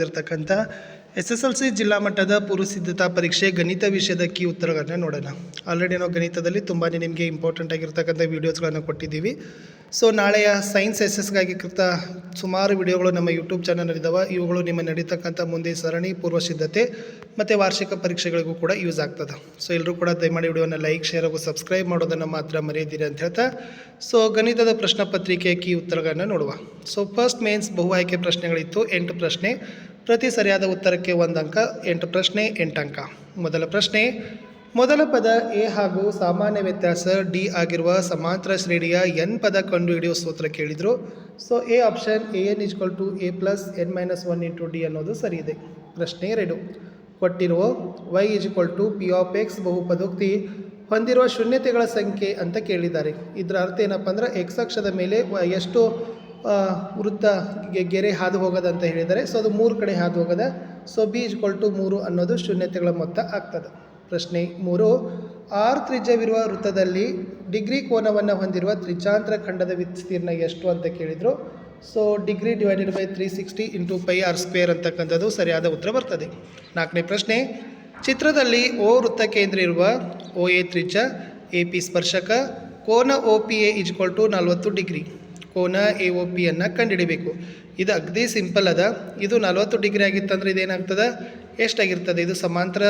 ಇರತಕ್ಕಂಥ SSLC ಜಿಲ್ಲಾ ಮಟ್ಟದ ಪೂರ್ವ ಸಿದ್ಧತಾ ಪರೀಕ್ಷೆ ಗಣಿತ ವಿಷಯದ ಕೀ ಉತ್ತರಗಳನ್ನು ನೋಡೋಣ. ಆಲ್ರೆಡಿ ನಾವು ಗಣಿತದಲ್ಲಿ ತುಂಬಾ ನಿಮಗೆ ಇಂಪಾರ್ಟೆಂಟ್ ಆಗಿರ್ತಕ್ಕಂಥ ವೀಡಿಯೋಸ್ಗಳನ್ನು ಕೊಟ್ಟಿದ್ದೀವಿ. ಸೊ ನಾಳೆಯ ಸೈನ್ಸ್ ಎಸ್ಎಸ್ಗಾಗಿ ಕೃತ ಸುಮಾರು ವಿಡಿಯೋಗಳು ನಮ್ಮ ಯೂಟ್ಯೂಬ್ ಚಾನಲ್ನಲ್ಲಿದ್ದಾವೆ. ಇವುಗಳು ನಿಮ್ಮ ನಡೀತಕ್ಕಂಥ ಮುಂದೆ ಸರಣಿ ಪೂರ್ವ ಸಿದ್ಧತೆ ಮತ್ತು ವಾರ್ಷಿಕ ಪರೀಕ್ಷೆಗಳಿಗೂ ಕೂಡ ಯೂಸ್ ಆಗ್ತದೆ. ಸೊ ಎಲ್ಲರೂ ಕೂಡ ದಯಮಾಡಿ ವಿಡಿಯೋನ ಲೈಕ್, ಶೇರ್ ಹಾಗೂ ಸಬ್ಸ್ಕ್ರೈಬ್ ಮಾಡೋದನ್ನು ಮಾತ್ರ ಮರೆಯದಿರಿ ಅಂತ ಹೇಳ್ತಾ, ಸೊ ಗಣಿತದ ಪ್ರಶ್ನೆ ಪತ್ರಿಕೆ ಕೀ ಉತ್ತರಗಳನ್ನು ನೋಡುವ. ಸೊ ಫಸ್ಟ್ ಮೇನ್ಸ್ ಬಹು ಆಯ್ಕೆ ಪ್ರಶ್ನೆಗಳಿತ್ತು, 8 ಪ್ರಶ್ನೆ. ಪ್ರತಿ ಸರಿಯಾದ ಉತ್ತರಕ್ಕೆ 1 ಅಂಕ, 8 ಪ್ರಶ್ನೆ 8 ಅಂಕ. ಮೊದಲ ಪ್ರಶ್ನೆ, ಮೊದಲ ಪದ ಎ ಹಾಗೂ ಸಾಮಾನ್ಯ ವ್ಯತ್ಯಾಸ ಡಿ ಆಗಿರುವ ಸಮಾಂತರ ಶ್ರೇಣಿಯ n ಪದ ಕಂಡುಹಿಡಿಯುವ ಸೂತ್ರ ಕೇಳಿದರು. So A option an = a + n - 1 × d ಅನ್ನೋದು ಸರಿ ಇದೆ. ಪ್ರಶ್ನೆ 2, ಕೊಟ್ಟಿರುವ y = p of x ಬಹುಪದೋಕ್ತಿ ಹೊಂದಿರುವ ಶೂನ್ಯತೆಗಳ ಸಂಖ್ಯೆ ಅಂತ ಕೇಳಿದ್ದಾರೆ. ಇದರ ಅರ್ಥ ಏನಪ್ಪ ಅಂದ್ರೆ ಎಕ್ಸ್ ಅಕ್ಷದ ಮೇಲೆ ಎಷ್ಟು ವೃತ್ತ ಗೆರೆ ಹಾದು ಹೋಗೋದಂತ ಹೇಳಿದ್ದಾರೆ. ಸೊ ಅದು 3 ಕಡೆ ಹಾದು ಹೋಗೋದ. ಸೊ b = 3 ಅನ್ನೋದು ಶೂನ್ಯತೆಗಳ ಮೊತ್ತ ಆಗ್ತದೆ. ಪ್ರಶ್ನೆ 3, ಆರ್ ತ್ರಿಜ್ಯವಿರುವ ವೃತ್ತದಲ್ಲಿ ಡಿಗ್ರಿ ಕೋನವನ್ನು ಹೊಂದಿರುವ ತ್ರಿಜ್ಯಾಂತರ ಖಂಡದ ವಿಸ್ತೀರ್ಣ ಎಷ್ಟು ಅಂತ ಕೇಳಿದರು. ಸೊ ಡಿಗ್ರಿ / 360 × πr² ಅಂತಕ್ಕಂಥದ್ದು ಸರಿಯಾದ ಉತ್ತರ ಬರ್ತದೆ. 4ನೇ ಪ್ರಶ್ನೆ, ಚಿತ್ರದಲ್ಲಿ ಓ ವೃತ್ತ ಕೇಂದ್ರ ಇರುವ OA ತ್ರಿಜ್ಯ, AP ಸ್ಪರ್ಶಕ, ಕೋನ OPA = 40 ಡಿಗ್ರಿ. ಕೋನ AOP ಅನ್ನು ಕಂಡುಹಿಡಿಬೇಕು. ಇದು ಅಗದಿ ಸಿಂಪಲ್ ಅದ. ಇದು 40 ಡಿಗ್ರಿ ಆಗಿತ್ತಂದ್ರೆ ಇದೇನಾಗ್ತದೆ, ಎಷ್ಟಾಗಿರ್ತದೆ, ಇದು ಸಮಾಂತರ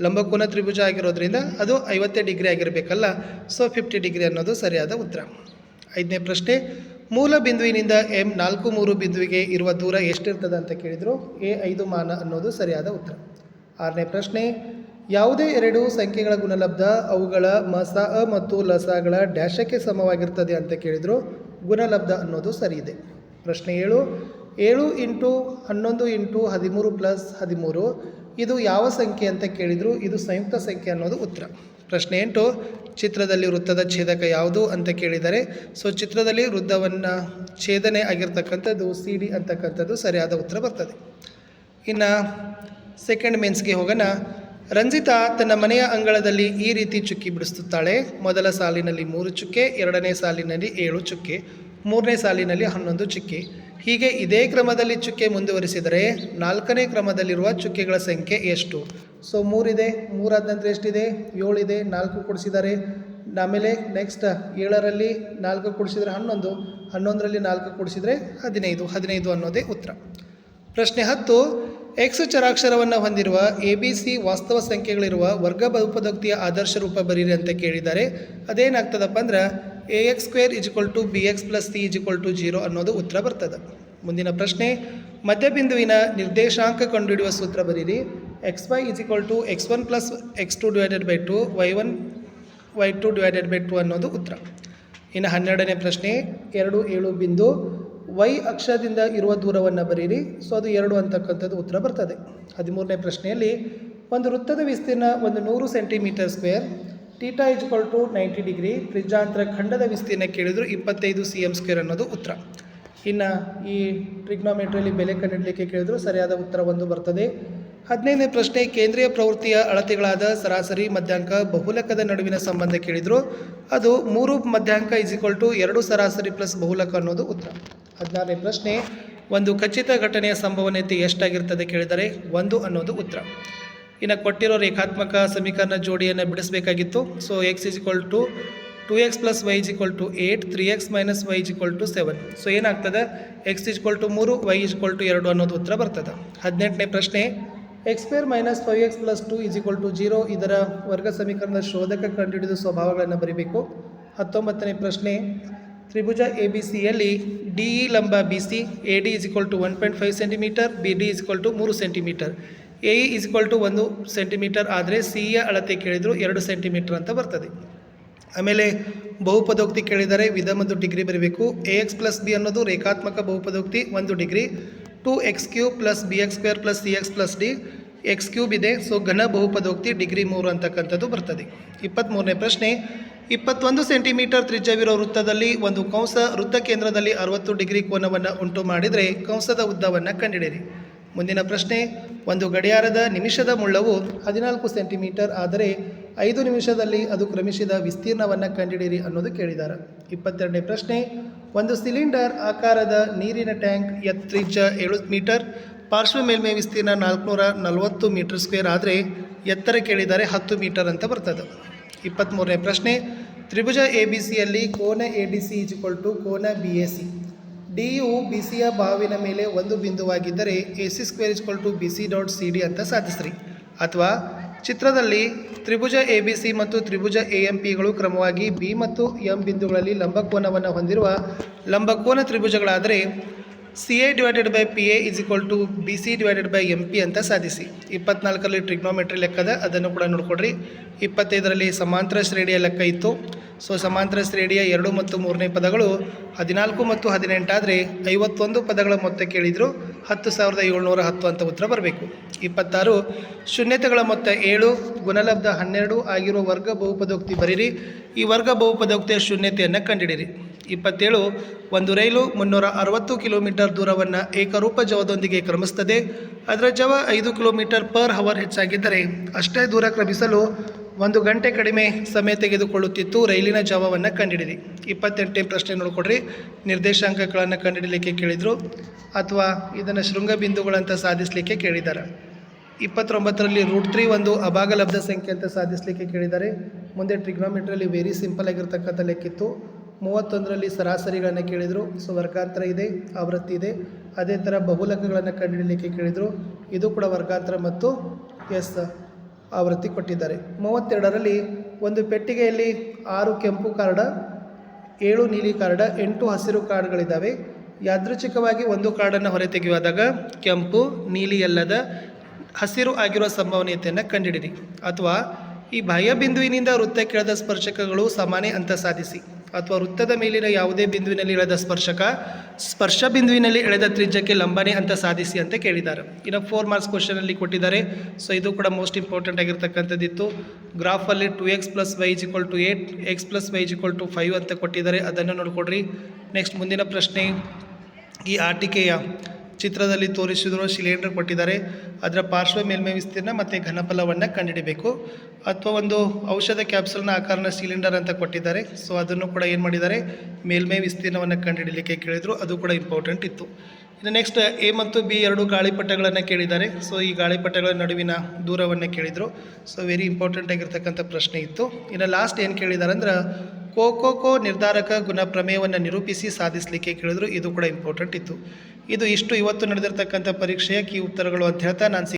ಲಂಬಕೋನ ತ್ರಿಭುಜ ಆಗಿರೋದ್ರಿಂದ ಅದು 50 ಡಿಗ್ರಿ ಆಗಿರಬೇಕಲ್ಲ. ಸೊ 50 ಡಿಗ್ರಿ ಅನ್ನೋದು ಸರಿಯಾದ ಉತ್ತರ. 5ನೇ ಪ್ರಶ್ನೆ, ಮೂಲ ಬಿಂದುವಿನಿಂದ M43 ಬಿಂದುವಿಗೆ ಇರುವ ದೂರ ಎಷ್ಟಿರ್ತದೆ ಅಂತ ಕೇಳಿದರು. A5 ಮಾನ ಅನ್ನೋದು ಸರಿಯಾದ ಉತ್ತರ. 6ನೇ ಪ್ರಶ್ನೆ, ಯಾವುದೇ 2 ಸಂಖ್ಯೆಗಳ ಗುಣಲಬ್ಧ ಅವುಗಳ ಮಸಾ ಮತ್ತು ಲಸಾಗಳ ಡ್ಯಾಶಕ್ಕೆ ಸಮವಾಗಿರ್ತದೆ ಅಂತ ಕೇಳಿದರು. ಗುಣಲಬ್ಧ ಅನ್ನೋದು ಸರಿ ಇದೆ. ಪ್ರಶ್ನೆ 7, 7 × 11 × 13 + 13 ಇದು ಯಾವ ಸಂಖ್ಯೆ ಅಂತ ಕೇಳಿದರು. ಇದು ಸಂಯುಕ್ತ ಸಂಖ್ಯೆ ಅನ್ನೋದು ಉತ್ತರ. ಪ್ರಶ್ನೆ 8, ಚಿತ್ರದಲ್ಲಿ ವೃತ್ತದ ಛೇದಕ ಯಾವುದು ಅಂತ ಕೇಳಿದ್ದಾರೆ. ಸೊ ಚಿತ್ರದಲ್ಲಿ ವೃತ್ತವನ್ನು ಛೇದನೆ ಆಗಿರ್ತಕ್ಕಂಥದ್ದು CD ಅಂತಕ್ಕಂಥದ್ದು ಸರಿಯಾದ ಉತ್ತರ ಬರ್ತದೆ. ಇನ್ನು ಸೆಕೆಂಡ್ ಮೇನ್ಸ್ಗೆ ಹೋಗೋಣ. ರಂಜಿತಾ ತನ್ನ ಮನೆಯ ಅಂಗಳದಲ್ಲಿ ಈ ರೀತಿ ಚುಕ್ಕಿ ಬಿಡಿಸುತ್ತಾಳೆ. ಮೊದಲ ಸಾಲಿನಲ್ಲಿ 3 ಚುಕ್ಕೆ, ಎರಡನೇ ಸಾಲಿನಲ್ಲಿ 7 ಚುಕ್ಕೆ, ಮೂರನೇ ಸಾಲಿನಲ್ಲಿ 11 ಚುಕ್ಕೆ. ಹೀಗೆ ಇದೇ ಕ್ರಮದಲ್ಲಿ ಚುಕ್ಕೆ ಮುಂದುವರಿಸಿದರೆ 4ನೇ ಕ್ರಮದಲ್ಲಿರುವ ಚುಕ್ಕೆಗಳ ಸಂಖ್ಯೆ ಎಷ್ಟು? ಸೊ 3 ಇದೆ, 3 ಆದ ನಂತರ ಎಷ್ಟಿದೆ, 7 ಇದೆ, 4 ಕೊಡಿಸಿದ್ದಾರೆ. ಆಮೇಲೆ ನೆಕ್ಸ್ಟ್ 7ರಲ್ಲಿ 4 ಕೊಡಿಸಿದರೆ 11, 11ರಲ್ಲಿ 4 ಕೊಡಿಸಿದರೆ 15, 15 ಅನ್ನೋದೇ ಉತ್ತರ. ಪ್ರಶ್ನೆ 10, X ಚರಾಕ್ಷರವನ್ನು ಹೊಂದಿರುವ ABC ವಾಸ್ತವ ಸಂಖ್ಯೆಗಳಿರುವ ವರ್ಗ ಬಹುಪದೋಕ್ತಿಯ ಆದರ್ಶ ರೂಪ ಬರೀರಿ ಅಂತ ಕೇಳಿದ್ದಾರೆ. ಅದೇನಾಗ್ತದಪ್ಪ ಅಂದ್ರೆ AX² = BX + C = 0 ಅನ್ನೋದು ಉತ್ತರ ಬರ್ತದೆ. ಮುಂದಿನ ಪ್ರಶ್ನೆ, ಮಧ್ಯಬಿಂದುವಿನ ನಿರ್ದೇಶಾಂಕ ಕಂಡುಹಿಡಿಯುವ ಸೂತ್ರ ಬರೀರಿ. XY = x1 + x2 / 2, y1 y2 / 2 ಅನ್ನೋದು ಉತ್ತರ. ಇನ್ನು 12ನೇ ಪ್ರಶ್ನೆ, 2, 7 ಬಿಂದು y ಅಕ್ಷದಿಂದ ಇರುವ ದೂರವನ್ನು ಬರೀರಿ. ಸೊ ಅದು 2 ಅಂತಕ್ಕಂಥದ್ದು ಉತ್ತರ ಬರ್ತದೆ. 13ನೇ ಪ್ರಶ್ನೆಯಲ್ಲಿ ಒಂದು ವೃತ್ತದ ವಿಸ್ತೀರ್ಣ 100 cm², θ = 90 ಡಿಗ್ರಿ, ತ್ರಿಜ್ಯಾಂತರ ಖಂಡದ ವಿಸ್ತೀರ್ಣ ಕೇಳಿದ್ರು 25 cm² ಅನ್ನೋದು ಉತ್ತರ. ಇನ್ನು ಈ ಟ್ರಿಗ್ನೋಮೆಟ್ರಿಯಲ್ಲಿ ಬೆಲೆ ಕಂಡುಹಿಡಲಿಕ್ಕೆ ಕೇಳಿದ್ರು ಸರಿಯಾದ ಉತ್ತರ 1 ಬರ್ತದೆ. 15ನೇ ಪ್ರಶ್ನೆ, ಕೇಂದ್ರೀಯ ಪ್ರವೃತ್ತಿಯ ಅಳತೆಗಳಾದ ಸರಾಸರಿ ಮಧ್ಯಾಂಕ ಬಹುಲಕದ ನಡುವಿನ ಸಂಬಂಧ ಕೇಳಿದರು. ಅದು 3 ಮಧ್ಯಾಂಕ = 2 ಸರಾಸರಿ + ಬಹುಲಕ ಅನ್ನೋದು ಉತ್ತರ. 16ನೇ ಪ್ರಶ್ನೆ, ಒಂದು ಖಚಿತ ಘಟನೆಯ ಸಂಭವನೀಯತೆ ಎಷ್ಟಾಗಿರ್ತದೆ ಕೇಳಿದರೆ 1 ಅನ್ನೋದು ಉತ್ತರ. ಇನ್ನು ಕೊಟ್ಟಿರೋ ರೇಖಾತ್ಮಕ ಸಮೀಕರಣ ಜೋಡಿಯನ್ನು ಬಿಡಿಸಬೇಕಾಗಿತ್ತು. So x = 2x + y = 8, 3x - y = 7. So ಏನಾಗ್ತದೆ, x = 3, y = 2 ಅನ್ನೋದು ಉತ್ತರ ಬರ್ತದೆ. 18ನೇ ಪ್ರಶ್ನೆ, x² - 5x + 2 = 0 ಇದರ ವರ್ಗ ಸಮೀಕರಣದ ಶೋಧಕ ಕಂಡುಹಿಡಿದು ಸ್ವಭಾವಗಳನ್ನು ಬರೀಬೇಕು. 19ನೇ ಪ್ರಶ್ನೆ, ತ್ರಿಭುಜ ABCಯಲ್ಲಿ DE ಲಂಬ BC, AD = 1.5 cm, BD = 3 cm, AE = 1 cm ಆದರೆ CE ಅಳತೆ ಕೇಳಿದ್ರು 2 cm ಅಂತ ಬರ್ತದೆ. ಆಮೇಲೆ ಬಹುಪದೋಕ್ತಿ ಕೇಳಿದರೆ ವಿಧ ಮತ್ತು ಡಿಗ್ರಿ ಬರೀಬೇಕು. AX + B ಅನ್ನೋದು ರೇಖಾತ್ಮಕ ಬಹುಪದೋಕ್ತಿ 1 degree. 2x³ + bx² + cx + d, x³ ಇದೆ. ಸೊ ಘನ ಬಹುಪದೋಕ್ತಿ ಡಿಗ್ರಿ 3 ಅಂತಕ್ಕಂಥದ್ದು ಬರ್ತದೆ. 23ನೇ ಪ್ರಶ್ನೆ, 21 ಸೆಂಟಿಮೀಟರ್ ತ್ರಿಜ್ಯವಿರೋ ವೃತ್ತದಲ್ಲಿ ಒಂದು ಕಂಸ ವೃತ್ತ ಕೇಂದ್ರದಲ್ಲಿ 60 ಡಿಗ್ರಿ ಕೋನವನ್ನು ಉಂಟು ಮಾಡಿದರೆ ಕಂಸದ ಉದ್ದವನ್ನು ಕಂಡುಹಿಡಿಯಿರಿ. ಮುಂದಿನ ಪ್ರಶ್ನೆ, ಒಂದು ಗಡಿಯಾರದ ನಿಮಿಷದ ಮುಳ್ಳವು 14 ಸೆಂಟಿಮೀಟರ್ ಆದರೆ 5 ನಿಮಿಷದಲ್ಲಿ ಅದು ಕ್ರಮಿಸಿದ ವಿಸ್ತೀರ್ಣವನ್ನು ಕಂಡುಹಿಡಿಯಿರಿ ಅನ್ನೋದು ಕೇಳಿದ್ದಾರೆ. 22ನೇ ಪ್ರಶ್ನೆ, ಒಂದು ಸಿಲಿಂಡರ್ ಆಕಾರದ ನೀರಿನ ಟ್ಯಾಂಕ್ ತ್ರಿಜ್ಯ 7 ಮೀಟರ್, ಪಾರ್ಶ್ವ ಮೇಲ್ಮೈ ವಿಸ್ತೀರ್ಣ 440 ಮೀಟರ್ ಸ್ಕ್ವೇರ್ ಆದರೆ ಎತ್ತರ ಕೇಳಿದರೆ 10 ಮೀಟರ್ ಅಂತ ಬರ್ತದೆ. 23ನೇ ಪ್ರಶ್ನೆ, ತ್ರಿಭುಜ ಎ ಬಿ ಸಿಯಲ್ಲಿ ಕೋನ ಎ ಡಿ ಸಿ ಕೋನ ಬಿ ಎ ಸಿ, ಡಿ ಯು ಬಿ ಸಿಯ ಬಾವಿನ ಮೇಲೆ ಒಂದು ಬಿಂದುವಾಗಿದ್ದರೆ A C square B C dot C D ಅಂತ ಸಾಧಿಸ್ರಿ. ಅಥವಾ ಚಿತ್ರದಲ್ಲಿ ತ್ರಿಭುಜ ಎ ಬಿ ಸಿ ಮತ್ತು ತ್ರಿಭುಜ ಎ ಎಂ ಪಿಗಳು ಕ್ರಮವಾಗಿ ಬಿ ಮತ್ತು ಎಂ ಬಿಂದುಗಳಲ್ಲಿ ಲಂಬಕೋನವನ್ನು ಹೊಂದಿರುವ ಲಂಬಕೋನ ತ್ರಿಭುಜಗಳಾದರೆ C A divided by P A B C divided by M P ಅಂತ ಸಾಧಿಸಿ. 24ರಲ್ಲಿ ಟ್ರಿಗ್ನೋಮೆಟ್ರಿ ಲೆಕ್ಕದ, ಅದನ್ನು ಕೂಡ ನೋಡ್ಕೊಡ್ರಿ. 25ರಲ್ಲಿ ಸಮಾಂತರ ಶ್ರೇಣಿಯ ಲೆಕ್ಕ ಇತ್ತು. ಸೊ ಸಮಾಂತರ ಶ್ರೇಣಿಯ 2 ಮತ್ತು 3ನೇ ಪದಗಳು 14 ಮತ್ತು 18 ಆದರೆ 51 ಪದಗಳ ಮೊತ್ತ ಕೇಳಿದರು, 10,710 ಅಂತ ಉತ್ತರ ಬರಬೇಕು. 26 ಶೂನ್ಯತೆಗಳ ಮೊತ್ತ 7, ಗುಣಲಬ್ಧ 12 ಆಗಿರುವ ವರ್ಗ ಬಹುಪದೋಕ್ತಿ ಬರೀರಿ. ಈ ವರ್ಗ ಬಹುಪದೋಕ್ತಿಯ ಶೂನ್ಯತೆಯನ್ನು ಕಂಡುಹಿಡಿಯಿರಿ. 27 ಒಂದು ರೈಲು 360 ಕಿಲೋಮೀಟರ್ ದೂರವನ್ನು ಏಕರೂಪ ಜವದೊಂದಿಗೆ ಕ್ರಮಿಸುತ್ತದೆ. ಅದರ ಜವ 5 ಕಿಲೋಮೀಟರ್ ಪರ್ ಹವರ್ ಹೆಚ್ಚಾಗಿದ್ದರೆ ಅಷ್ಟೇ ದೂರ ಕ್ರಮಿಸಲು 1 ಗಂಟೆ ಕಡಿಮೆ ಸಮಯ ತೆಗೆದುಕೊಳ್ಳುತ್ತಿತ್ತು. ರೈಲಿನ ಜವವನ್ನು ಕಂಡುಹಿಡಿಯಿರಿ. 28ನೇ ಪ್ರಶ್ನೆ ನೋಡಿಕೊಡ್ರಿ. ನಿರ್ದೇಶಾಂಕಗಳನ್ನು ಕಂಡುಹಿಡಲಿಕ್ಕೆ ಕೇಳಿದರು ಅಥವಾ ಇದನ್ನು ಶೃಂಗ ಬಿಂದುಗಳಂತ ಸಾಧಿಸಲಿಕ್ಕೆ ಕೇಳಿದ್ದಾರೆ. 29ರಲ್ಲಿ √3 ಒಂದು ಅಭಾಗಲಬ್ಧ ಸಂಖ್ಯೆ ಅಂತ ಸಾಧಿಸಲಿಕ್ಕೆ ಕೇಳಿದ್ದಾರೆ. ಮುಂದೆ ಟ್ರಿಗ್ನೋಮೆಟ್ರಿಯಲ್ಲಿ ವೆರಿ ಸಿಂಪಲ್ ಆಗಿರ್ತಕ್ಕಂಥ ಲೆಕ್ಕಿತ್ತು. 31ರಲ್ಲಿ ಸರಾಸರಿಗಳನ್ನು ಕೇಳಿದರು. ಸೊ ವರ್ಗಾಂತರ ಇದೆ, ಆವೃತ್ತಿ ಇದೆ. ಅದೇ ಥರ ಬಹುಲಕಗಳನ್ನು ಕಂಡುಹಿಡಲಿಕ್ಕೆ ಕೇಳಿದರು. ಇದು ಕೂಡ ವರ್ಗಾಂತರ ಮತ್ತು ಆವೃತ್ತಿ ಕೊಟ್ಟಿದ್ದಾರೆ. 32ರಲ್ಲಿ ಒಂದು ಪೆಟ್ಟಿಗೆಯಲ್ಲಿ 6 ಕೆಂಪು ಕಾರ್ಡ, 7 ನೀಲಿ ಕಾರ್ಡ, 8 ಹಸಿರು ಕಾರ್ಡ್ಗಳಿದ್ದಾವೆ. ಯಾದೃಚ್ಛಿಕವಾಗಿ ಒಂದು ಕಾರ್ಡನ್ನು ಹೊರತೆಗೆಯುವಾಗ ಕೆಂಪು, ನೀಲಿ ಅಲ್ಲದ ಹಸಿರು ಆಗಿರುವ ಸಂಭವನೀಯತೆಯನ್ನು ಕಂಡುಹಿಡಿಯಿರಿ. ಅಥವಾ ಈ ಬಾಹ್ಯ ಬಿಂದುವಿನಿಂದ ವೃತ್ತಕ್ಕೆ ಎಳೆದ ಸ್ಪರ್ಶಕಗಳು ಸಮಾನೆ ಅಂತ ಸಾಧಿಸಿ. ಅಥವಾ ವೃತ್ತದ ಮೇಲಿನ ಯಾವುದೇ ಬಿಂದುವಿನಲ್ಲಿ ಎಳೆದ ಸ್ಪರ್ಶ ಬಿಂದುವಿನಲ್ಲಿ ಎಳೆದ ತ್ರಿಜ್ಯಕ್ಕೆ ಲಂಬನೆ ಅಂತ ಸಾಧಿಸಿ ಅಂತ ಕೇಳಿದ್ದಾರೆ. ಇನ್ನು 4 ಮಾರ್ಕ್ಸ್ ಕ್ವಶನಲ್ಲಿ ಕೊಟ್ಟಿದ್ದಾರೆ. ಸೊ ಇದು ಕೂಡ most important ಆಗಿರ್ತಕ್ಕಂಥದ್ದಿತ್ತು. ಗ್ರಾಫಲ್ಲಿ 2x + y = 8, x + y = 5 ಅಂತ ಕೊಟ್ಟಿದ್ದಾರೆ. ಅದನ್ನು ನೋಡಿಕೊಡ್ರಿ. ನೆಕ್ಸ್ಟ್ ಮುಂದಿನ ಪ್ರಶ್ನೆ, ಈ ಆಟಿಕೆಯ ಚಿತ್ರದಲ್ಲಿ ತೋರಿಸಿರುವ ಸಿಲಿಂಡರ್ ಕೊಟ್ಟಿದ್ದಾರೆ. ಅದರ ಪಾರ್ಶ್ವ ಮೇಲ್ಮೈ ವಿಸ್ತೀರ್ಣ ಮತ್ತು ಘನಫಲವನ್ನು ಕಂಡುಹಿಡಿಬೇಕು. ಅಥವಾ ಒಂದು ಔಷಧ ಕ್ಯಾಪ್ಸೂಲ್ನ ಆಕಾರನ ಸಿಲಿಂಡರ್ ಅಂತ ಕೊಟ್ಟಿದ್ದಾರೆ. ಸೊ ಅದನ್ನು ಕೂಡ ಏನು ಮಾಡಿದ್ದಾರೆ, ಮೇಲ್ಮೈ ವಿಸ್ತೀರ್ಣವನ್ನು ಕಂಡುಹಿಡಲಿಕ್ಕೆ ಕೇಳಿದರು. ಅದು ಕೂಡ ಇಂಪಾರ್ಟೆಂಟ್ ಇತ್ತು. ಇನ್ನು ನೆಕ್ಸ್ಟ್ ಎ ಮತ್ತು ಬಿ 2 ಗಾಳಿಪಟಗಳನ್ನು ಕೇಳಿದ್ದಾರೆ. ಸೊ ಈ ಗಾಳಿಪಟಗಳ ನಡುವಿನ ದೂರವನ್ನು ಕೇಳಿದರು. ಸೊ ವೆರಿ ಇಂಪಾರ್ಟೆಂಟ್ ಆಗಿರ್ತಕ್ಕಂಥ ಪ್ರಶ್ನೆ ಇತ್ತು. ಇನ್ನು ಲಾಸ್ಟ್ ಏನು ಕೇಳಿದ್ದಾರೆ ಅಂದ್ರೆ ಕೋ ನಿರ್ಧಾರಕ ಗುಣ ಪ್ರಮೇಯವನ್ನು ನಿರೂಪಿಸಿ ಸಾಧಿಸಲಿಕ್ಕೆ ಕೇಳಿದ್ರು. ಇದು ಕೂಡ ಇಂಪಾರ್ಟೆಂಟ್ ಇತ್ತು. ಇಷ್ಟು ಇವತ್ತು ನಡೆದಿರ್ತಕ್ಕಂಥ ಪರೀಕ್ಷೆಯ ಕೀ ಉತ್ತರಗಳು ಅಂತ ಹೇಳ್ತಾ ನಾನು